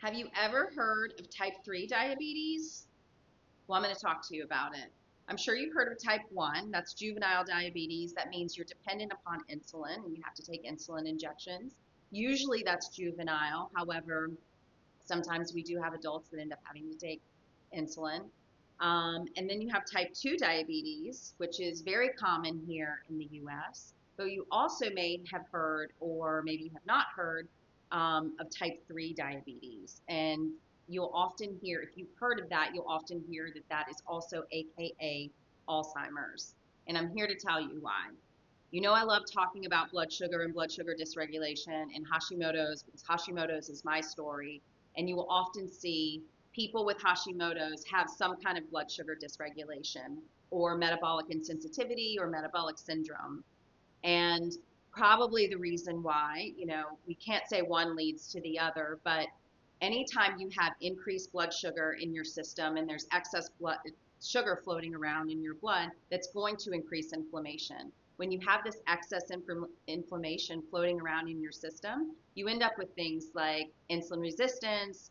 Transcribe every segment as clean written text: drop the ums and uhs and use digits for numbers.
Have you ever heard of type 3 diabetes? Well, I'm going to talk to you about it. I'm sure you've heard of type 1. That's juvenile diabetes. That means you're dependent upon insulin and you have to take insulin injections. Usually that's juvenile. However, sometimes we do have adults that end up having to take insulin. And then you have type 2 diabetes, which is very common here in the US. But you also may have heard, or maybe you have not heard, of type 3 diabetes. And you'll often hear, if you've heard of that, you'll often hear that that is also AKA Alzheimer's. And I'm here to tell you why. You know, I love talking about blood sugar and blood sugar dysregulation and Hashimoto's because Hashimoto's is my story. And you will often see people with Hashimoto's have some kind of blood sugar dysregulation or metabolic insensitivity or metabolic syndrome. And probably the reason why, we can't say one leads to the other, but anytime you have increased blood sugar in your system and there's excess blood sugar floating around in your blood, that's going to increase inflammation. When you have this excess inflammation floating around in your system, you end up with things like insulin resistance,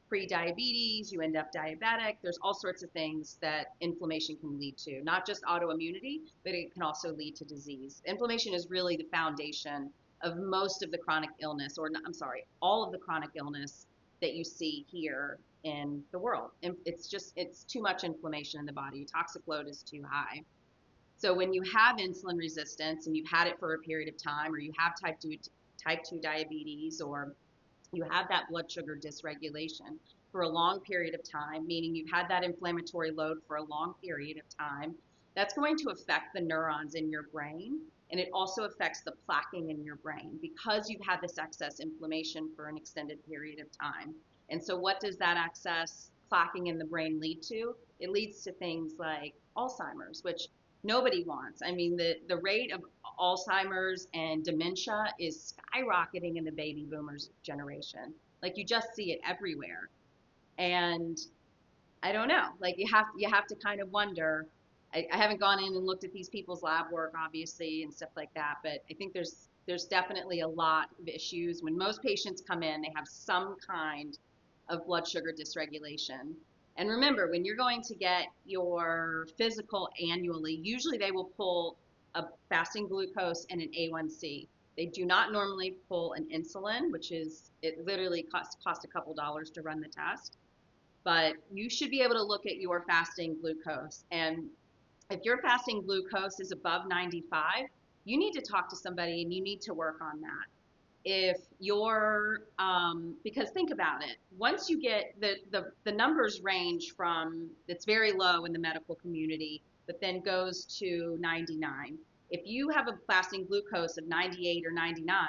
pre-diabetes, you end up diabetic. There's all sorts of things that inflammation can lead to, not just autoimmunity, but it can also lead to disease. Inflammation is really the foundation of most of the chronic illness, or I'm sorry, all of the chronic illness that you see here in the world. It's too much inflammation in the body. Toxic load is too high. So when you have insulin resistance and you've had it for a period of time, or you have type 2 diabetes, or you have that blood sugar dysregulation for a long period of time, meaning you've had that inflammatory load for a long period of time, that's going to affect the neurons in your brain, and it also affects the plaquing in your brain because you've had this excess inflammation for an extended period of time. And so what does that excess plaquing in the brain lead to? It leads to things like Alzheimer's, which nobody wants. I mean, the rate of Alzheimer's and dementia is skyrocketing in the baby boomers generation. Like, you just see it everywhere. And I don't know, like you have to kind of wonder. I haven't gone in and looked at these people's lab work, obviously, and stuff like that, but I think there's definitely a lot of issues. When most patients come in, they have some kind of blood sugar dysregulation. And remember, when you're going to get your physical annually, usually they will pull a fasting glucose and an A1C. They do not normally pull an insulin, which is, it literally costs a couple dollars to run the test. But you should be able to look at your fasting glucose. And if your fasting glucose is above 95, you need to talk to somebody and you need to work on that. If you're, because think about it, once you get the numbers range from, it's very low in the medical community, but then goes to 99. If you have a fasting glucose of 98 or 99,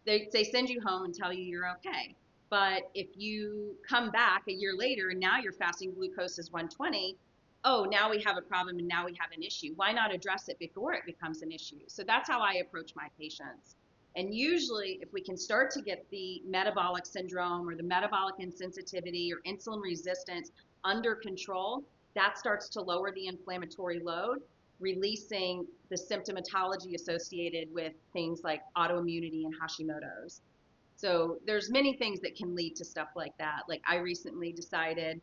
they send you home and tell you you're okay. But if you come back a year later and now your fasting glucose is 120, oh, now we have a problem and now we have an issue. Why not address it before it becomes an issue? So that's how I approach my patients. And usually, if we can start to get the metabolic syndrome or the metabolic insensitivity or insulin resistance under control, that starts to lower the inflammatory load, releasing the symptomatology associated with things like autoimmunity and Hashimoto's. So there's many things that can lead to stuff like that. Like, I recently decided,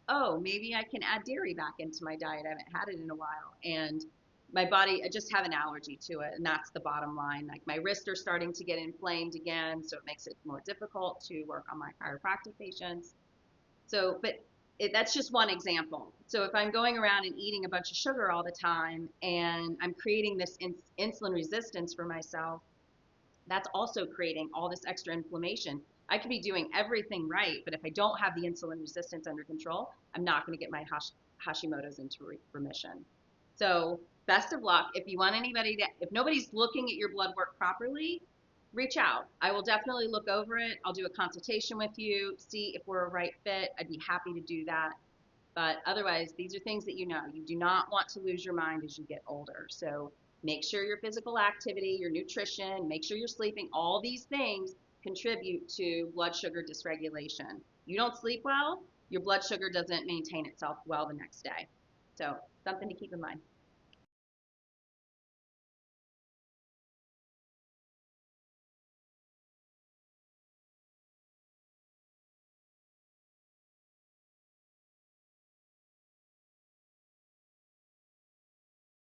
oh, maybe I can add dairy back into my diet. I haven't had it in a while. And my body, I just have an allergy to it, and that's the bottom line. Like, my wrists are starting to get inflamed again, so it makes it more difficult to work on my chiropractic patients. So, but that's just one example. So if I'm going around and eating a bunch of sugar all the time and I'm creating this insulin resistance for myself, that's also creating all this extra inflammation. I could be doing everything right, but if I don't have the insulin resistance under control, I'm not going to get my Hashimoto's into remission. So best of luck. If you want anybody to, if nobody's looking at your blood work properly, reach out. I will definitely look over it. I'll do a consultation with you, see if we're a right fit. I'd be happy to do that. But otherwise, these are things that you do not want to lose your mind as you get older. So make sure your physical activity, your nutrition, make sure you're sleeping, all these things contribute to blood sugar dysregulation. You don't sleep well, your blood sugar doesn't maintain itself well the next day. So something to keep in mind.